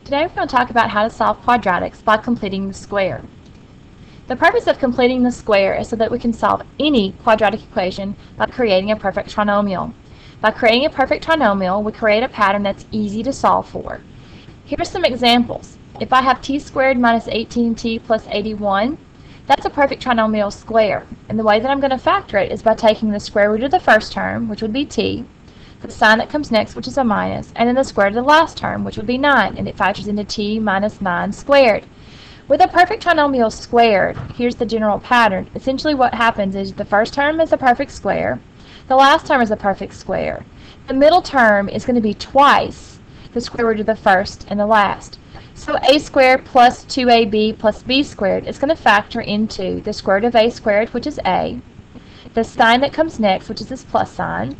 Today we're going to talk about how to solve quadratics by completing the square. The purpose of completing the square is so that we can solve any quadratic equation by creating a perfect trinomial. By creating a perfect trinomial, we create a pattern that's easy to solve for. Here are some examples. If I have t squared minus 18t plus 81, that's a perfect trinomial square. And the way that I'm going to factor it is by taking the square root of the first term, which would be t, the sign that comes next, which is a minus, and then the square root of the last term, which would be 9, and it factors into t minus 9 squared. With a perfect trinomial squared, here's the general pattern. Essentially what happens is the first term is a perfect square, the last term is a perfect square. The middle term is going to be twice the square root of the first and the last. So a squared plus 2ab plus b squared is going to factor into the square root of a squared, which is a, the sign that comes next, which is this plus sign,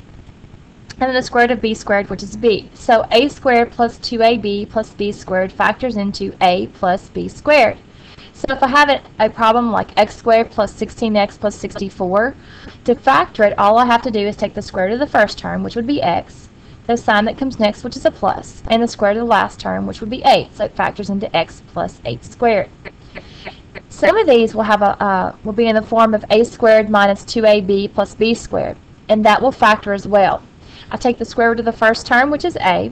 and then the square root of b squared, which is b. So a squared plus 2ab plus b squared factors into a plus b squared. So if I have a problem like x squared plus 16x plus 64, to factor it, all I have to do is take the square root of the first term, which would be x, the sign that comes next, which is a plus, and the square root of the last term, which would be 8. So it factors into x plus 8 squared. Some of these will be in the form of a squared minus 2ab plus b squared, and that will factor as well. I take the square root of the first term, which is a.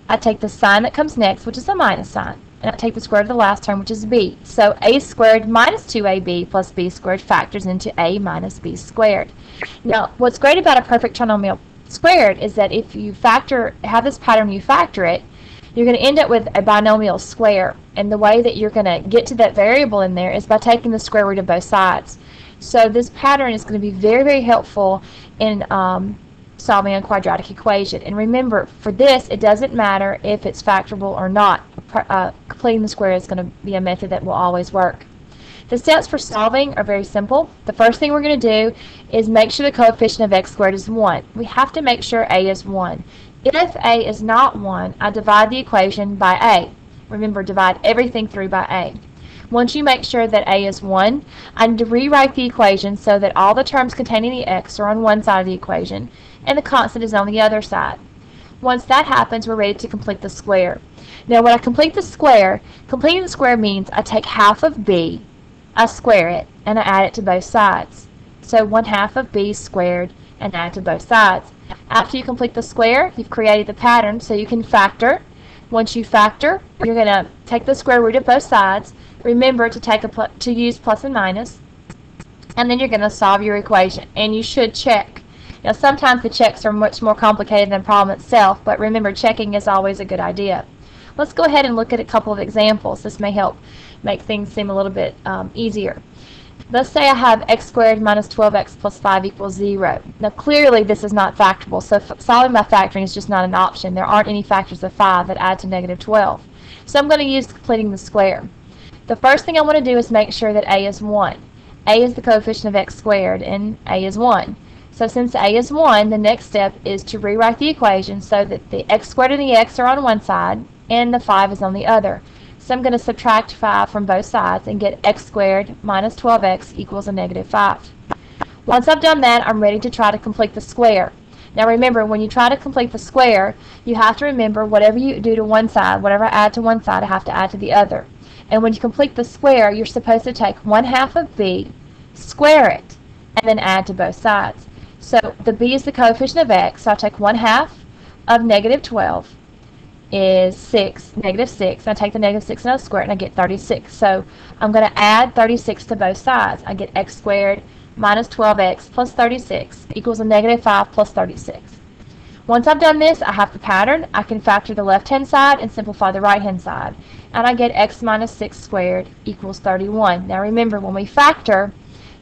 I take the sign that comes next, which is a minus sign. And I take the square root of the last term, which is b. So a squared minus 2ab plus b squared factors into a minus b squared. Now, what's great about a perfect trinomial squared is that if you have this pattern, you factor it, you're going to end up with a binomial square. And the way that you're going to get to that variable in there is by taking the square root of both sides. So this pattern is going to be very, very helpful in solving a quadratic equation. And remember, for this, it doesn't matter if it's factorable or not. Completing the square is going to be a method that will always work. The steps for solving are very simple. The first thing we're going to do is make sure the coefficient of x squared is 1. We have to make sure a is 1. If a is not 1, I divide the equation by a. Remember, divide everything through by a. Once you make sure that a is 1, I need to rewrite the equation so that all the terms containing the x are on one side of the equation and the constant is on the other side. Once that happens, we're ready to complete the square. Now, when I complete the square, completing the square means I take half of b, I square it, and I add it to both sides. So 1/2 of b squared and add to both sides. After you complete the square, you've created the pattern so you can factor. Once you factor, you're going to take the square root of both sides. Remember to use plus and minus, and then you're going to solve your equation. And you should check. Now, sometimes the checks are much more complicated than the problem itself, but remember, checking is always a good idea. Let's go ahead and look at a couple of examples. This may help make things seem a little bit easier. Let's say I have x squared minus 12x plus 5 equals 0. Now, clearly, this is not factorable, so solving by factoring is just not an option. There aren't any factors of 5 that add to negative 12. So I'm going to use completing the square. The first thing I want to do is make sure that a is 1. A is the coefficient of x squared, and a is 1. So since a is 1, the next step is to rewrite the equation so that the x squared and the x are on one side and the 5 is on the other. So I'm going to subtract 5 from both sides and get x squared minus 12x equals a negative 5. Once I've done that, I'm ready to try to complete the square. Now remember, when you try to complete the square, you have to remember whatever you do to one side, whatever I add to one side, I have to add to the other. And when you complete the square, you're supposed to take 1/2 of b, square it, and then add to both sides. So the b is the coefficient of x, so I take 1/2 of negative 12 is 6, negative 6. I take the negative 6 and I square it and I get 36. So I'm going to add 36 to both sides. I get x squared minus 12x plus 36 equals a negative 5 plus 36. Once I've done this, I have the pattern. I can factor the left-hand side and simplify the right-hand side. And I get x minus 6 squared equals 31. Now remember, when we factor,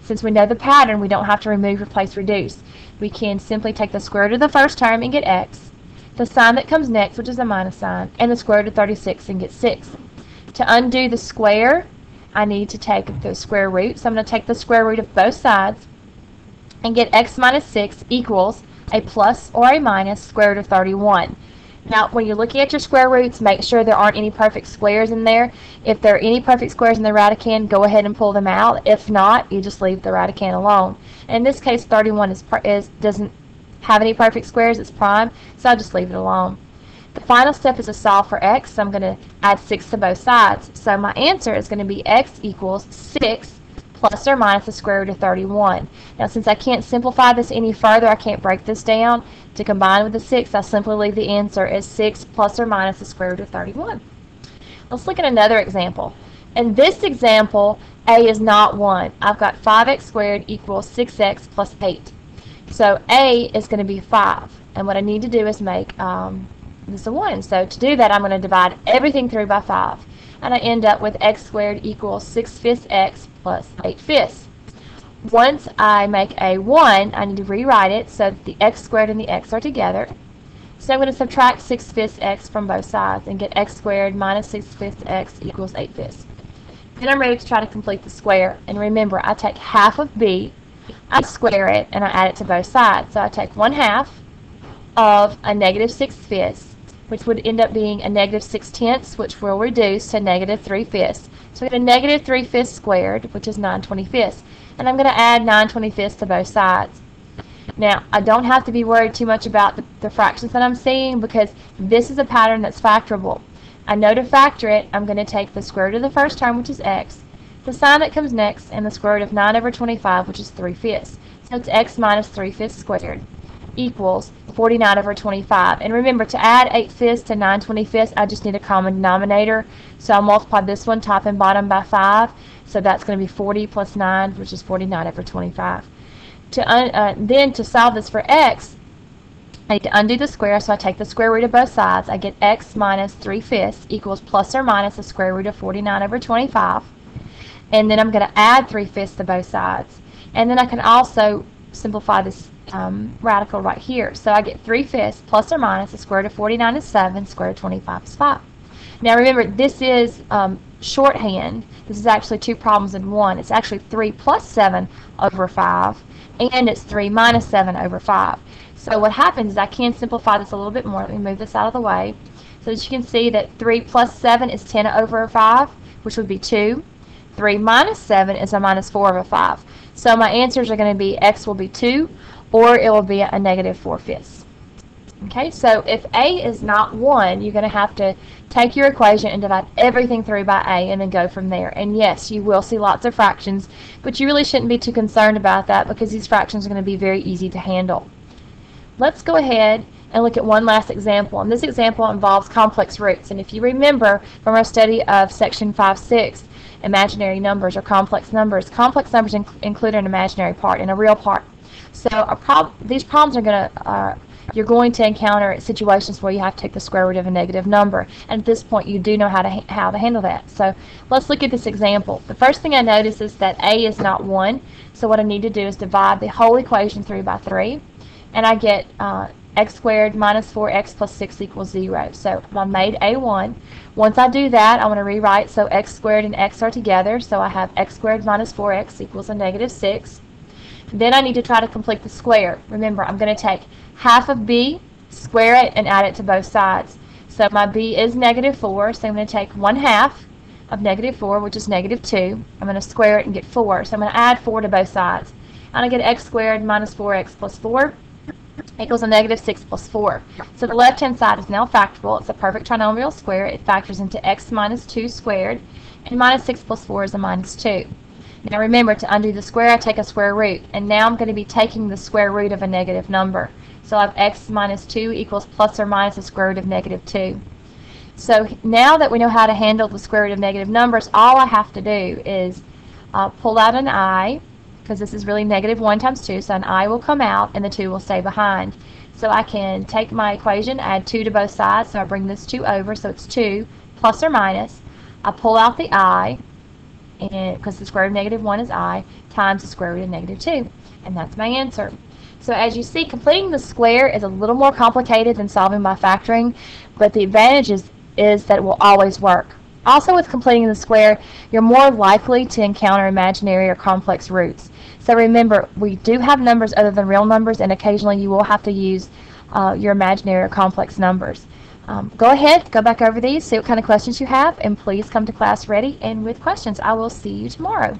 since we know the pattern, we don't have to remove, replace, reduce. We can simply take the square root of the first term and get x, the sign that comes next, which is a minus sign, and the square root of 36 and get 6. To undo the square, I need to take the square root. So I'm going to take the square root of both sides and get x minus 6 equals a plus or a minus square root of 31. Now, when you're looking at your square roots, make sure there aren't any perfect squares in there. If there are any perfect squares in the radicand, go ahead and pull them out. If not, you just leave the radicand alone. In this case, 31 doesn't have any perfect squares. It's prime, so I'll just leave it alone. The final step is to solve for x, so I'm going to add 6 to both sides. So my answer is going to be x equals 6 plus or minus the square root of 31. Now, since I can't simplify this any further, I can't break this down to combine with the 6, I simply leave the answer as 6 plus or minus the square root of 31. Let's look at another example. In this example, a is not 1. I've got 5x squared equals 6x plus 8. So a is going to be 5. And what I need to do is make this a 1. So to do that, I'm going to divide everything through by 5. And I end up with x squared equals 6/5 x plus 8/5. Once I make a 1, I need to rewrite it so that the x squared and the x are together. So I'm going to subtract 6/5 x from both sides and get x squared minus 6/5 x equals 8/5. Then I'm ready to try to complete the square. And remember, I take half of b, I square it, and I add it to both sides. So I take 1/2 of a negative 6/5, which would end up being a negative 6/10, which will reduce to negative 3/5. So I get a negative 3/5 squared, which is 9/25. And I'm going to add 9/25 to both sides. Now, I don't have to be worried too much about the fractions that I'm seeing because this is a pattern that's factorable. I know to factor it, I'm going to take the square root of the first term, which is x, the sign that comes next, and the square root of 9/25, which is 3/5. So it's x minus 3/5 squared equals 49/25. And remember, to add 8/5 to 9/25, I just need a common denominator. So I'll multiply this one top and bottom by 5. So that's going to be 40 plus 9, which is 49/25. Then to solve this for x, I need to undo the square, so I take the square root of both sides. I get x minus 3/5 equals plus or minus the square root of 49/25. And then I'm going to add 3/5 to both sides. And then I can also simplify this radical right here. So I get 3/5 plus or minus the square root of 49 is 7, square root of 25 is 5. Now remember, this is shorthand. This is actually two problems in one. It's actually 3 plus 7 over 5, and it's 3 minus 7 over 5. So what happens is I can simplify this a little bit more. Let me move this out of the way so that you can see that 3 plus 7 is 10 over 5, which would be 2. 3 minus 7 is a minus 4 over 5. So my answers are going to be x will be 2, or it will be a negative 4/5. Okay, so if a is not 1, you're going to have to take your equation and divide everything through by a and then go from there. And yes, you will see lots of fractions, but you really shouldn't be too concerned about that because these fractions are going to be very easy to handle. Let's go ahead and look at one last example. And this example involves complex roots. And if you remember from our study of section 5-6, imaginary numbers or complex numbers include an imaginary part and a real part. So these problems are you're going to encounter situations where you have to take the square root of a negative number. And at this point, you do know how to handle that. So let's look at this example. The first thing I notice is that a is not 1. So what I need to do is divide the whole equation through by 3. And I get x squared minus 4x plus 6 equals 0. So I made a 1. Once I do that, I want to rewrite so x squared and x are together. So I have x squared minus 4x equals a negative 6. Then I need to try to complete the square. Remember, I'm going to take half of b, square it, and add it to both sides. So my b is negative 4, so I'm going to take 1/2 of negative 4, which is negative 2. I'm going to square it and get 4. So I'm going to add 4 to both sides. And I get x squared minus 4x plus 4 equals a negative 6 plus 4. So the left-hand side is now factorable. It's a perfect trinomial square. It factors into x minus 2 squared, and minus 6 plus 4 is a minus 2. Now remember, to undo the square, I take a square root, and now I'm going to be taking the square root of a negative number. So I have x minus 2 equals plus or minus the square root of negative 2. So now that we know how to handle the square root of negative numbers, all I have to do is pull out an I, because this is really negative 1 times 2, so an I will come out and the 2 will stay behind. So I can take my equation, add 2 to both sides, so I bring this 2 over, so it's 2 plus or minus. I pull out the I, and because the square root of negative 1 is I, times the square root of negative 2. And that's my answer. So as you see, completing the square is a little more complicated than solving by factoring, but the advantage is that it will always work. Also, with completing the square, you're more likely to encounter imaginary or complex roots. So remember, we do have numbers other than real numbers, and occasionally you will have to use your imaginary or complex numbers. Go ahead, go back over these, see what kind of questions you have, and please come to class ready and with questions. I will see you tomorrow.